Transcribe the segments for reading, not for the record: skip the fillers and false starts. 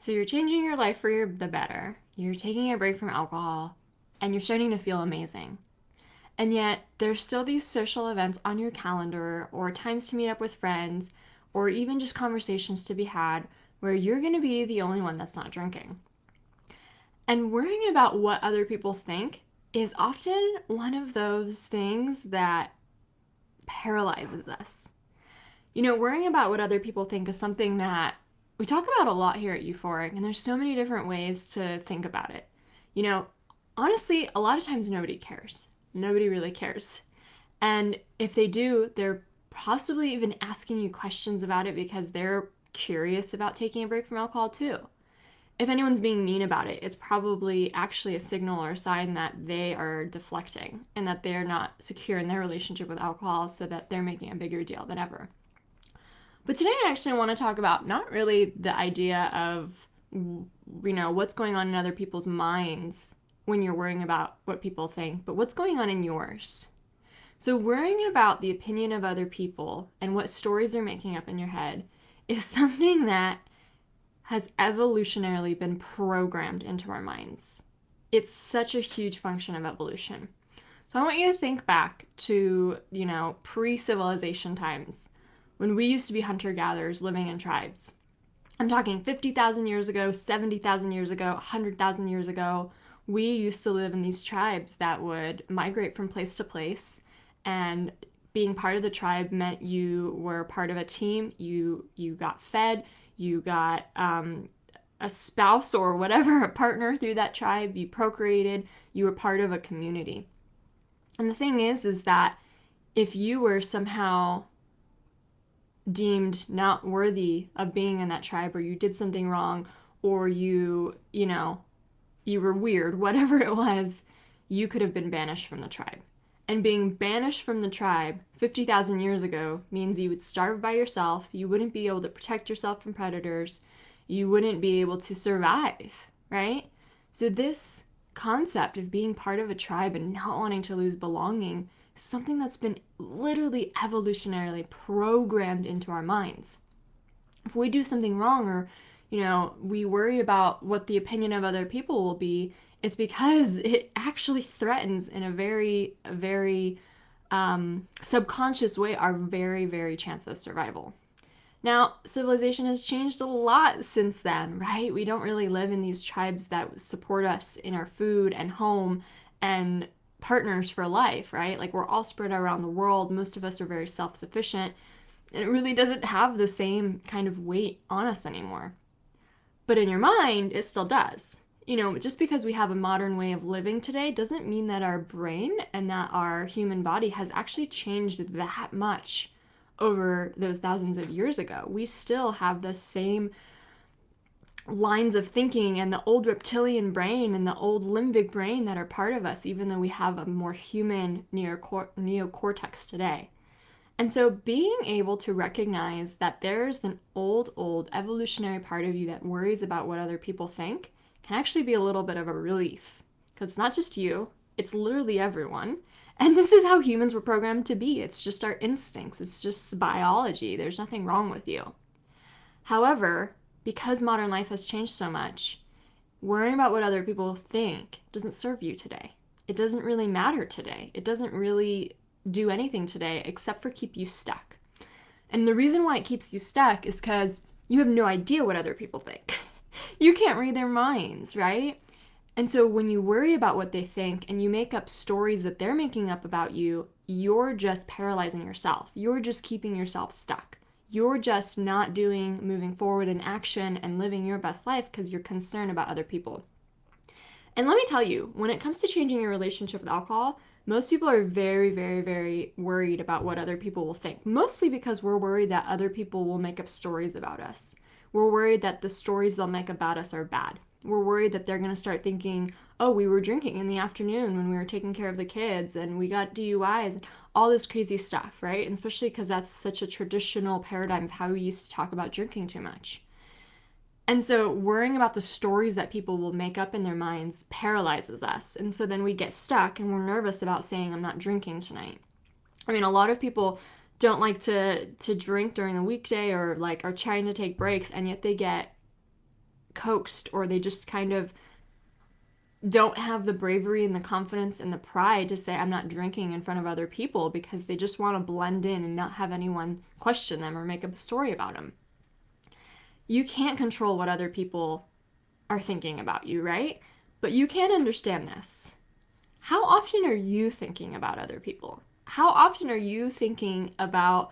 So you're changing your life for the better. You're taking a break from alcohol and you're starting to feel amazing. And yet there's still these social events on your calendar or times to meet up with friends or even just conversations to be had where you're going to be the only one that's not drinking. And worrying about what other people think is often one of those things that paralyzes us. Worrying about what other people think is something that we talk about a lot here at Euphoric, and there's so many different ways to think about it. You know, Honestly, a lot of times nobody cares. Nobody really cares. And if they do, they're possibly even asking you questions about it because they're curious about taking a break from alcohol too. If anyone's being mean about it, it's probably actually a signal or a sign that they are deflecting and that they're not secure in their relationship with alcohol, so that they're making a bigger deal than ever. But today I actually want to talk about not really the idea of, what's going on in other people's minds when you're worrying about what people think, but what's going on in yours. So, worrying about the opinion of other people and what stories they're making up in your head is something that has evolutionarily been programmed into our minds. It's such a huge function of evolution. So I want you to think back to, pre-civilization times when we used to be hunter-gatherers living in tribes. I'm talking 50,000 years ago, 70,000 years ago, 100,000 years ago. We used to live in these tribes that would migrate from place to place, and being part of the tribe meant you were part of a team. You got fed, you got a spouse or whatever, a partner through that tribe, you procreated, you were part of a community. And the thing is that if you were somehow deemed not worthy of being in that tribe, or you did something wrong, or you were weird, whatever it was, you could have been banished from the tribe. And being banished from the tribe 50,000 years ago means you would starve by yourself, you wouldn't be able to protect yourself from predators, you wouldn't be able to survive, right? So this concept of being part of a tribe and not wanting to lose belonging is something that's been literally evolutionarily programmed into our minds. If we do something wrong, or we worry about what the opinion of other people will be, it's because it actually threatens in a very, very subconscious way our very, very chance of survival. Now, civilization has changed a lot since then, right? We don't really live in these tribes that support us in our food and home and partners for life, right? Like, we're all spread around the world. Most of us are very self-sufficient. And it really doesn't have the same kind of weight on us anymore. But in your mind, it still does. Just because we have a modern way of living today doesn't mean that our brain and that our human body has actually changed that much over those thousands of years ago. We still have the same lines of thinking and the old reptilian brain and the old limbic brain that are part of us, even though we have a more human neocortex today. And so being able to recognize that there's an old evolutionary part of you that worries about what other people think can actually be a little bit of a relief. Because it's not just you, it's literally everyone. And this is how humans were programmed to be. It's just our instincts, it's just biology. There's nothing wrong with you. However, because modern life has changed so much, worrying about what other people think doesn't serve you today. It doesn't really matter today. It doesn't really do anything today except for keep you stuck. And the reason why it keeps you stuck is because you have no idea what other people think. You can't read their minds, right? And so when you worry about what they think and you make up stories that they're making up about you, you're just paralyzing yourself. You're just keeping yourself stuck. You're just not moving forward in action and living your best life because you're concerned about other people. And let me tell you, when it comes to changing your relationship with alcohol, most people are very, very, very worried about what other people will think, mostly because we're worried that other people will make up stories about us. We're worried that the stories they'll make about us are bad. We're worried that they're going to start thinking, oh, we were drinking in the afternoon when we were taking care of the kids and we got DUIs and all this crazy stuff, right? And especially because that's such a traditional paradigm of how we used to talk about drinking too much. And so worrying about the stories that people will make up in their minds paralyzes us. And so then we get stuck and we're nervous about saying, I'm not drinking tonight. I mean, a lot of people don't like to drink during the weekday or like are trying to take breaks, and yet they get coaxed, or they just kind of don't have the bravery and the confidence and the pride to say, I'm not drinking in front of other people, because they just want to blend in and not have anyone question them or make up a story about them. You can't control what other people are thinking about you, right? But you can understand this. How often are you thinking about other people? How often are you thinking about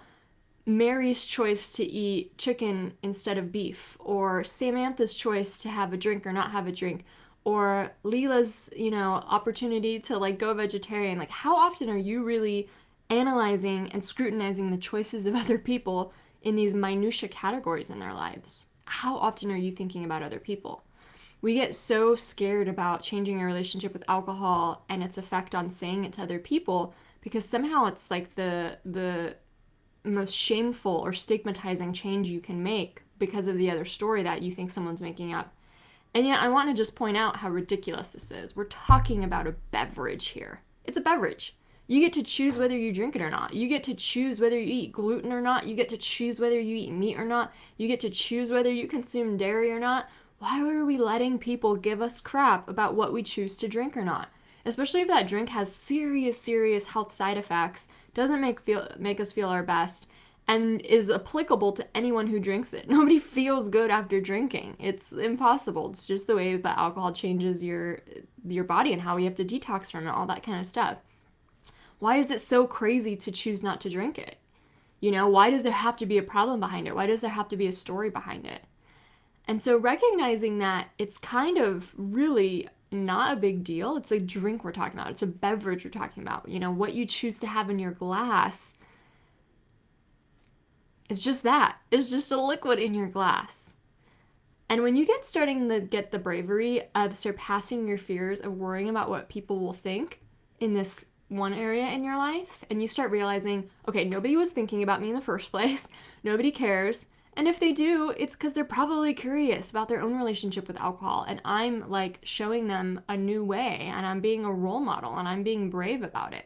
Mary's choice to eat chicken instead of beef, or Samantha's choice to have a drink or not have a drink, or Leela's, opportunity to like go vegetarian? Like, how often are you really analyzing and scrutinizing the choices of other people in these minutia categories in their lives? How often are you thinking about other people? We get so scared about changing our relationship with alcohol and its effect on saying it to other people, because somehow it's like the most shameful or stigmatizing change you can make because of the other story that you think someone's making up. And yet I want to just point out how ridiculous this is. We're talking about a beverage here. It's a beverage. You get to choose whether you drink it or not. You get to choose whether you eat gluten or not. You get to choose whether you eat meat or not. You get to choose whether you consume dairy or not. Why are we letting people give us crap about what we choose to drink or not? Especially if that drink has serious, serious health side effects, doesn't make us feel our best, and is applicable to anyone who drinks it. Nobody feels good after drinking. It's impossible. It's just the way that alcohol changes your body and how we have to detox from it, all that kind of stuff. Why is it so crazy to choose not to drink it? Why does there have to be a problem behind it? Why does there have to be a story behind it? And so recognizing that it's kind of really not a big deal. It's a drink we're talking about. It's a beverage we're talking about. What you choose to have in your glass, it's just that. It's just a liquid in your glass. And when you starting to get the bravery of surpassing your fears of worrying about what people will think in this one area in your life, and you start realizing, okay, nobody was thinking about me in the first place. Nobody cares. And if they do, it's because they're probably curious about their own relationship with alcohol. And I'm like showing them a new way, and I'm being a role model, and I'm being brave about it.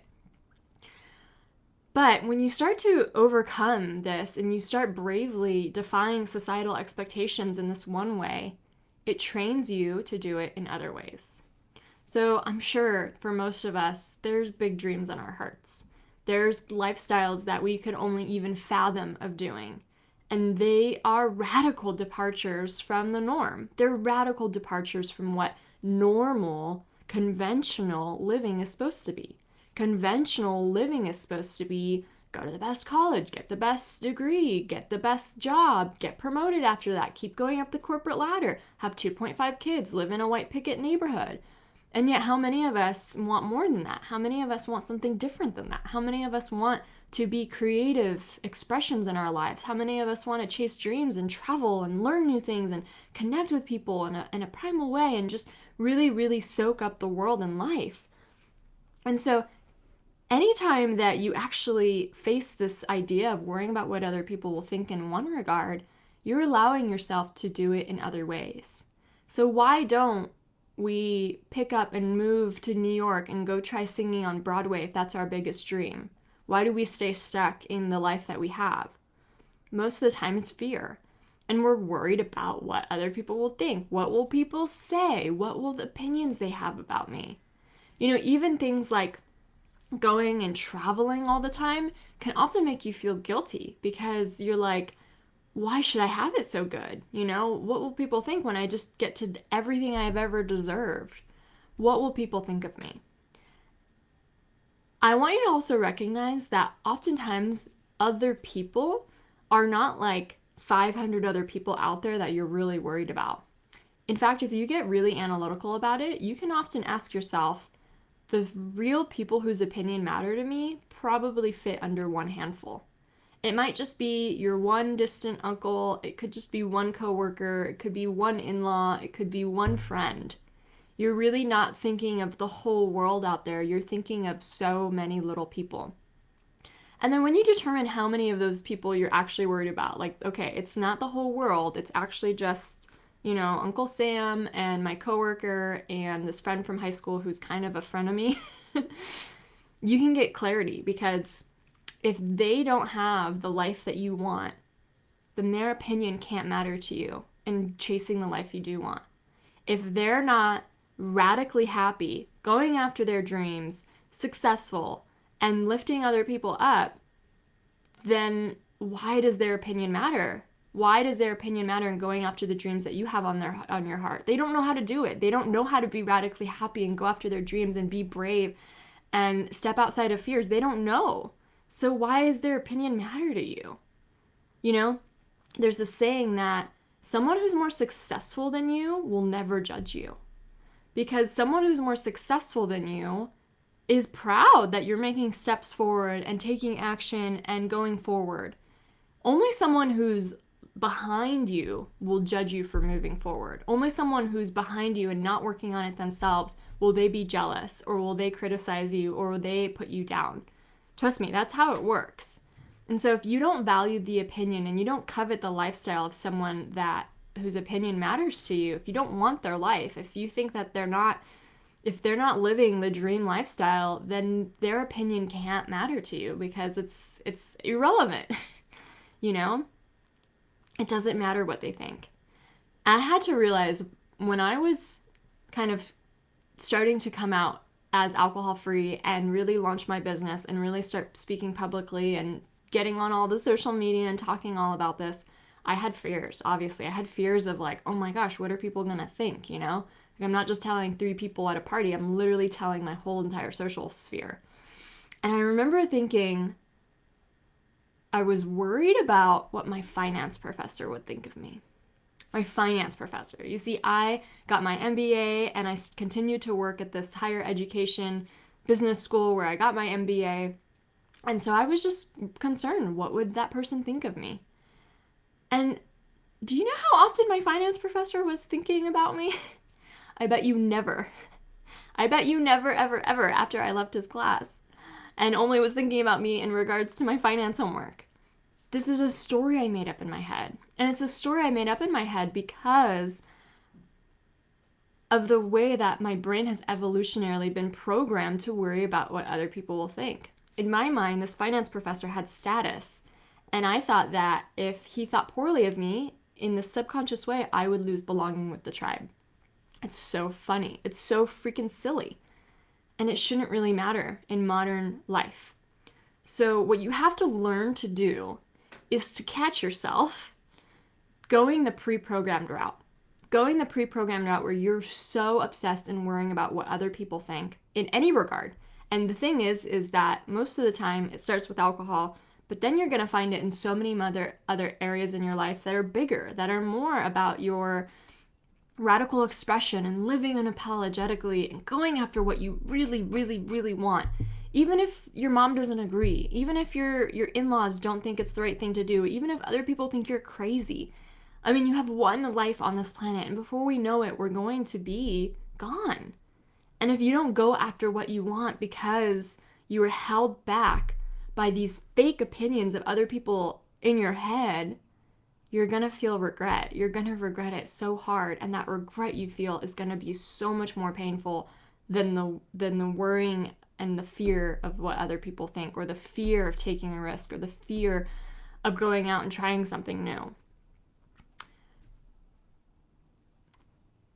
But when you start to overcome this and you start bravely defying societal expectations in this one way, it trains you to do it in other ways. So I'm sure for most of us, there's big dreams in our hearts. There's lifestyles that we could only even fathom of doing. And they are radical departures from the norm. They're radical departures from what normal, conventional living is supposed to be. Conventional living is supposed to be go to the best college, get the best degree, get the best job, get promoted after that, keep going up the corporate ladder, have 2.5 kids, live in a white picket neighborhood. And yet, how many of us want more than that? How many of us want something different than that? How many of us want to be creative expressions in our lives? How many of us want to chase dreams and travel and learn new things and connect with people in a primal way and just really, really soak up the world and life? And so anytime that you actually face this idea of worrying about what other people will think in one regard, you're allowing yourself to do it in other ways. So why don't we pick up and move to New York and go try singing on Broadway if that's our biggest dream? Why do we stay stuck in the life that we have? Most of the time it's fear. And we're worried about what other people will think. What will people say? What will the opinions they have about me? Even things like going and traveling all the time can often make you feel guilty, because you're like, why should I have it so good? What will people think when I just get to everything I've ever deserved? What will people think of me? I want you to also recognize that oftentimes other people are not like 500 other people out there that you're really worried about. In fact, if you get really analytical about it, you can often ask yourself, the real people whose opinion matter to me probably fit under one handful. It might just be your one distant uncle, it could just be one coworker, it could be one in-law, it could be one friend. You're really not thinking of the whole world out there, you're thinking of so many little people. And then when you determine how many of those people you're actually worried about, like, okay, it's not the whole world, it's actually just, Uncle Sam and my coworker and this friend from high school who's kind of a frenemy, you can get clarity, because if they don't have the life that you want, then their opinion can't matter to you. and chasing the life you do want. If they're not radically happy, going after their dreams, successful, and lifting other people up, then why does their opinion matter? Why does their opinion matter in going after the dreams that you have on your heart? They don't know how to do it. They don't know how to be radically happy and go after their dreams and be brave and step outside of fears. They don't know. So why does their opinion matter to you? You know, there's this saying that someone who's more successful than you will never judge you. Because someone who's more successful than you is proud that you're making steps forward and taking action and going forward. Only someone who's behind you will judge you for moving forward. Only someone who's behind you and not working on it themselves will they be jealous, or will they criticize you, or will they put you down. Trust me, that's how it works. And so if you don't value the opinion and you don't covet the lifestyle of someone whose opinion matters to you, if you don't want their life, if you think that if they're not living the dream lifestyle, then their opinion can't matter to you because it's irrelevant. You know? It doesn't matter what they think. I had to realize when I was kind of starting to come out as alcohol-free and really launch my business and really start speaking publicly and getting on all the social media and talking all about this, I had fears, obviously. I had fears of like, oh my gosh, what are people going to think, you know? Like, I'm not just telling 3 people at a party, I'm literally telling my whole entire social sphere. And I remember thinking, I was worried about what my finance professor would think of me. My finance professor. You see, I got my MBA and I continued to work at this higher education business school where I got my MBA. And so I was just concerned, what would that person think of me? And do you know how often my finance professor was thinking about me? I bet you never. I bet you never, ever, ever after I left his class. And only was thinking about me in regards to my finance homework. This is a story I made up in my head. And it's a story I made up in my head because of the way that my brain has evolutionarily been programmed to worry about what other people will think. In my mind, this finance professor had status. And I thought that if he thought poorly of me in this subconscious way, I would lose belonging with the tribe. It's so funny. It's so freaking silly. And it shouldn't really matter in modern life. So what you have to learn to do is to catch yourself going the pre-programmed route. Going the pre-programmed route where you're so obsessed and worrying about what other people think in any regard. And the thing is that most of the time it starts with alcohol, but then you're going to find it in so many other areas in your life that are bigger, that are more about your radical expression and living unapologetically and going after what you really, really, really want. Even if your mom doesn't agree, even if your in-laws don't think it's the right thing to do, even if other people think you're crazy. I mean, you have one life on this planet, and before we know it, we're going to be gone. And if you don't go after what you want because you were held back by these fake opinions of other people in your head, you're going to feel regret. You're going to regret it so hard, and that regret you feel is going to be so much more painful than the worrying and the fear of what other people think, or the fear of taking a risk, or the fear of going out and trying something new.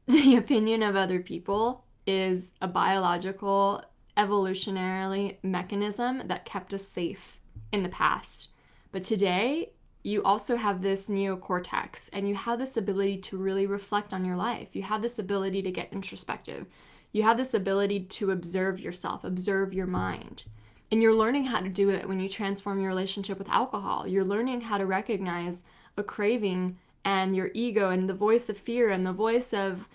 The opinion of other people is a biological, evolutionarily mechanism that kept us safe in the past. But today, you also have this neocortex, and you have this ability to really reflect on your life. You have this ability to get introspective. You have this ability to observe yourself, observe your mind. And you're learning how to do it when you transform your relationship with alcohol. You're learning how to recognize a craving and your ego and the voice of fear and the voice of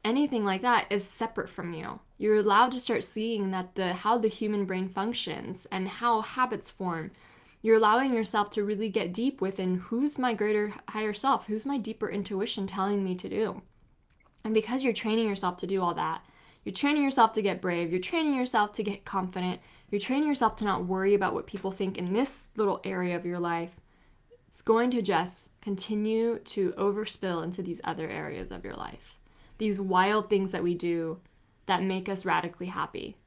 anything like that is separate from you. You're allowed to start seeing that how the human brain functions and how habits form. You're allowing yourself to really get deep within who's my greater higher self, who's my deeper intuition telling me to do. And because you're training yourself to do all that, you're training yourself to get brave, you're training yourself to get confident, you're training yourself to not worry about what people think in this little area of your life, it's going to just continue to overspill into these other areas of your life. These wild things that we do that make us radically happy.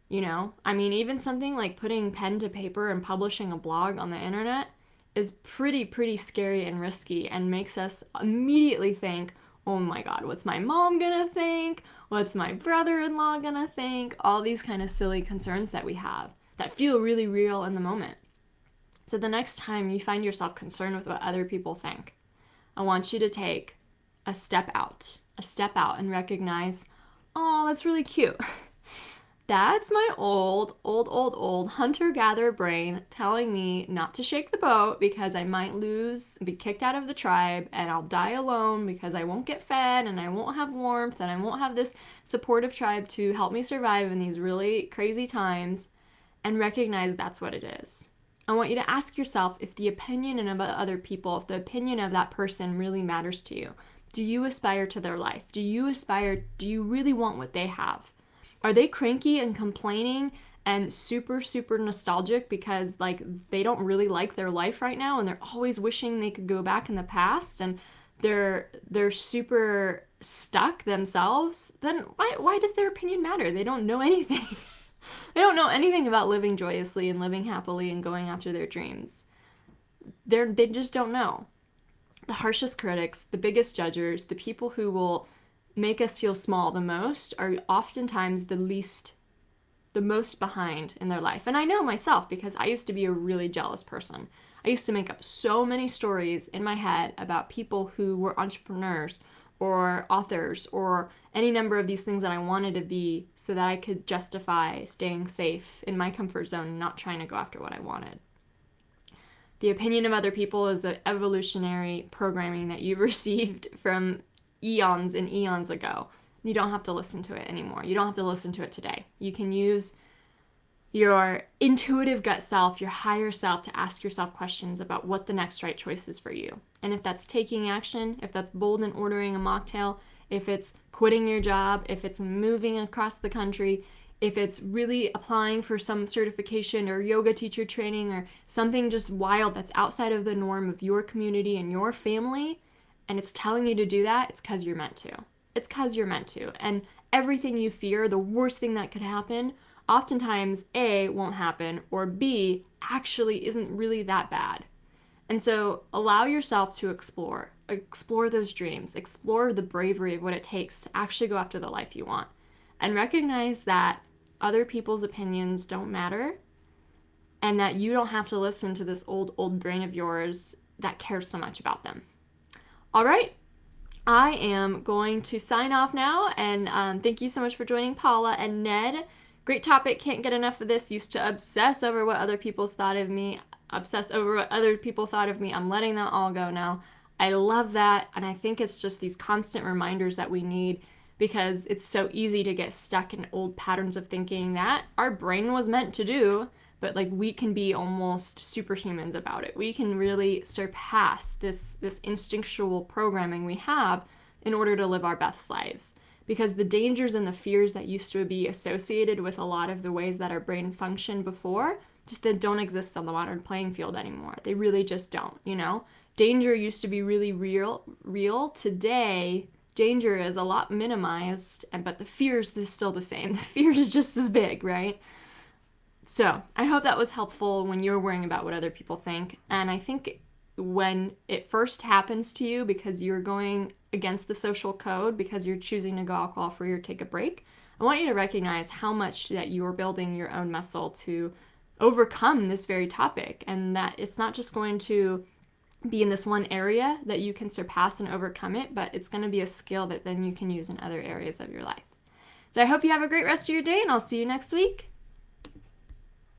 You know, I mean, even something like putting pen to paper and publishing a blog on the internet is pretty scary and risky and makes us immediately think, oh my God, what's my mom gonna think? What's my brother-in-law gonna think? All these kind of silly concerns that we have that feel really real in the moment. So the next time you find yourself concerned with what other people think, I want you to take a step out and recognize, oh, that's really cute. That's my old hunter-gatherer brain telling me not to shake the boat because I might be kicked out of the tribe, and I'll die alone because I won't get fed and I won't have warmth and I won't have this supportive tribe to help me survive in these really crazy times, and recognize that's what it is. I want you to ask yourself if the opinion of other people, if the opinion of that person really matters to you. Do you aspire to their life? Do you really want what they have? Are they cranky and complaining and super nostalgic because like they don't really like their life right now and they're always wishing they could go back in the past and they're super stuck themselves? Then why does their opinion matter? They don't know anything. They don't know anything about living joyously and living happily and going after their dreams. They just don't know. The harshest critics, the biggest judgers, the people who will make us feel small the most are oftentimes the most behind in their life. And I know myself because I used to be a really jealous person. I used to make up so many stories in my head about people who were entrepreneurs or authors or any number of these things that I wanted to be so that I could justify staying safe in my comfort zone and not trying to go after what I wanted. The opinion of other people is the evolutionary programming that you received from eons and eons ago. You don't have to listen to it anymore. You don't have to listen to it today. You can use your intuitive gut self, your higher self, to ask yourself questions about what the next right choice is for you. And if that's taking action, if that's bold and ordering a mocktail, if it's quitting your job, if it's moving across the country, if it's really applying for some certification or yoga teacher training or something just wild that's outside of the norm of your community and your family, and it's telling you to do that, it's because you're meant to. It's because you're meant to. And everything you fear, the worst thing that could happen, oftentimes A, won't happen, or B, actually isn't really that bad. And so allow yourself to explore those dreams, explore the bravery of what it takes to actually go after the life you want. And recognize that other people's opinions don't matter and that you don't have to listen to this old brain of yours that cares so much about them. All right, I am going to sign off now, and thank you so much for joining Paula and Ned. Great topic, can't get enough of this. Used to obsess over what other people thought of me. I'm letting that all go now. I love that, and I think it's just these constant reminders that we need because it's so easy to get stuck in old patterns of thinking that our brain was meant to do, but like we can be almost superhumans about it. We can really surpass this instinctual programming we have in order to live our best lives. Because the dangers and the fears that used to be associated with a lot of the ways that our brain functioned before, just that don't exist on the modern playing field anymore. They really just don't, you know? Danger used to be really real. Today, danger is a lot minimized, but the fear is still the same. The fear is just as big, right? So I hope that was helpful when you're worrying about what other people think. And I think when it first happens to you because you're going against the social code, because you're choosing to go alcohol-free or take a break, I want you to recognize how much that you're building your own muscle to overcome this very topic, and that it's not just going to be in this one area that you can surpass and overcome it, but it's going to be a skill that then you can use in other areas of your life. So I hope you have a great rest of your day, and I'll see you next week.